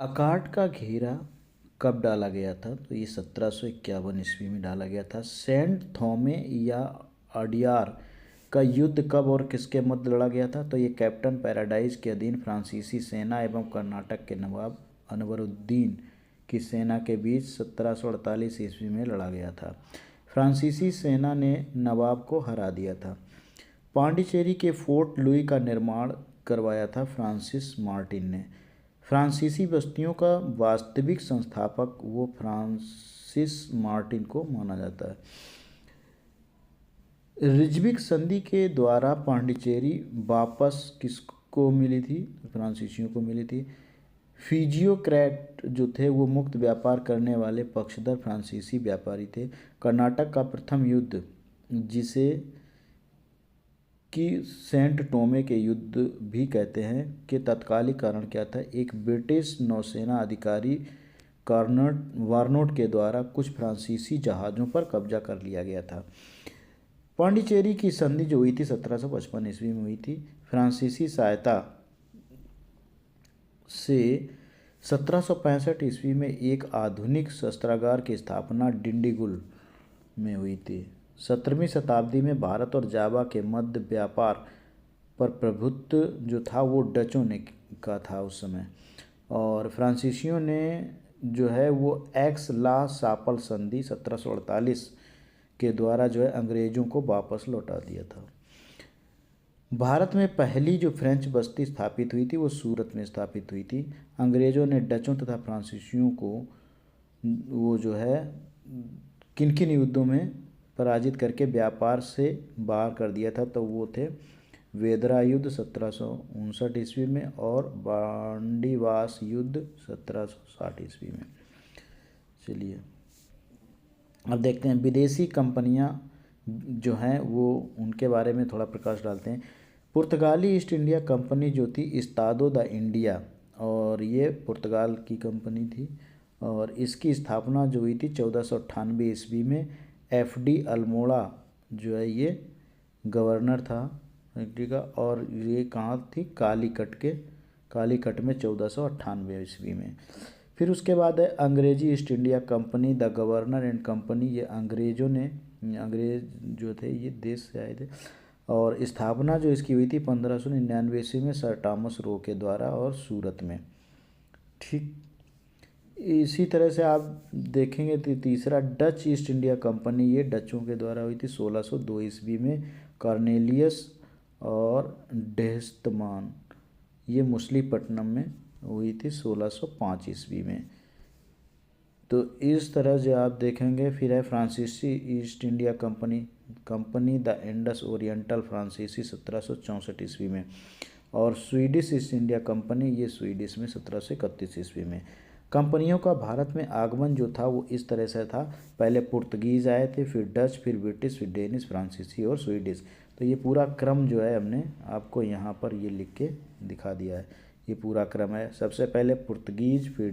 Eckhart का घेरा कब डाला गया था? तो ये 1751 ईस्वी में डाला गया था। सेंट थोमे या अडियार का युद्ध कब और किसके मध्य लड़ा गया था? तो ये कैप्टन पैराडाइज के अधीन फ्रांसीसी सेना एवं कर्नाटक के नवाब अनवरुद्दीन की सेना के बीच 1748 ईस्वी में लड़ा गया था। फ्रांसीसी सेना ने नवाब को हरा दिया था। पांडिचेरी के फोर्ट लुई का निर्माण करवाया था फ्रांसिस मार्टिन ने। फ्रांसीसी बस्तियों का वास्तविक संस्थापक वो फ्रांसिस मार्टिन को माना जाता है। रिजविक संधि के द्वारा पांडिचेरी वापस किसको मिली थी? फ्रांसीसियों को मिली थी। फिजियोक्रेट जो थे वो मुक्त व्यापार करने वाले पक्षधर फ्रांसीसी व्यापारी थे। कर्नाटक का प्रथम युद्ध जिसे कि सेंट टोमे के युद्ध भी कहते हैं कि तत्कालिक कारण क्या था? एक ब्रिटिश नौसेना अधिकारी वारनोट के द्वारा कुछ फ्रांसीसी जहाज़ों पर कब्जा कर लिया गया था। पांडिचेरी की संधि जो हुई थी 1755 ईस्वी में हुई थी। फ्रांसीसी सहायता से 1765 ईस्वी में एक आधुनिक शस्त्रागार की स्थापना डिंडीगुल में हुई थी। 17वीं शताब्दी में भारत और जावा के मध्य व्यापार पर प्रभुत्व जो था वो डचों ने का था उस समय, और फ्रांसीसियों ने जो है वो एक्स ला सापल संधि 1748 के द्वारा जो है अंग्रेजों को वापस लौटा दिया था। भारत में पहली जो फ्रेंच बस्ती स्थापित हुई थी वो सूरत में स्थापित हुई थी। अंग्रेजों ने डचों तथा फ्रांसीसियों को वो जो है किन किन युद्धों में पराजित करके व्यापार से बाहर कर दिया था? तो वो थे वेदरा युद्ध 1759 ईस्वी में और बांडीवास युद्ध 1760 ईस्वी में। चलिए अब देखते हैं विदेशी कंपनियां जो हैं वो उनके बारे में थोड़ा प्रकाश डालते हैं। पुर्तगाली ईस्ट इंडिया कंपनी जो थी इस्तादो द इंडिया, और ये पुर्तगाल की कंपनी थी, और इसकी स्थापना जो हुई थी 1498 ईस्वी में। एफडी अल्मोड़ा जो है ये गवर्नर था फैक्ट्री का, और ये कहाँ थी? कालीकट में 1498 ईस्वी में। फिर उसके बाद है अंग्रेजी east India company, the governor and company. ये अंग्रेज जो थे ये देश से आए थे, और स्थापना जो इसकी हुई थी 1599 ईस्वी में सर टॉमस रो के द्वारा और सूरत में। ठीक इसी तरह से आप देखेंगे तो तीसरा डच ईस्ट इंडिया कंपनी, ये डचों के द्वारा हुई थी 1602 ईस्वी में। कॉर्नेलियस और डेहस्तमान, ये मछलीपट्टनम में हुई थी 1605 ईस्वी में। तो इस तरह से आप देखेंगे। फिर है फ्रांसीसी east India company the Indus oriental फ्रांसीसी 1764 ईस्वी में, और स्वीडिश ईस्ट इंडिया कंपनी ये स्वीडिश में 1731 ईस्वी में। कंपनियों का भारत में आगमन जो था वो इस तरह से था। पहले पुर्तगीज आए थे, फिर डच, फिर ब्रिटिश, फिर डेनिश, फ्रांसीसी और स्वीडिश। तो ये पूरा क्रम जो है हमने आपको यहाँ पर ये लिख के दिखा दिया है। ये पूरा क्रम है। सबसे पहले पुर्तगीज, फिर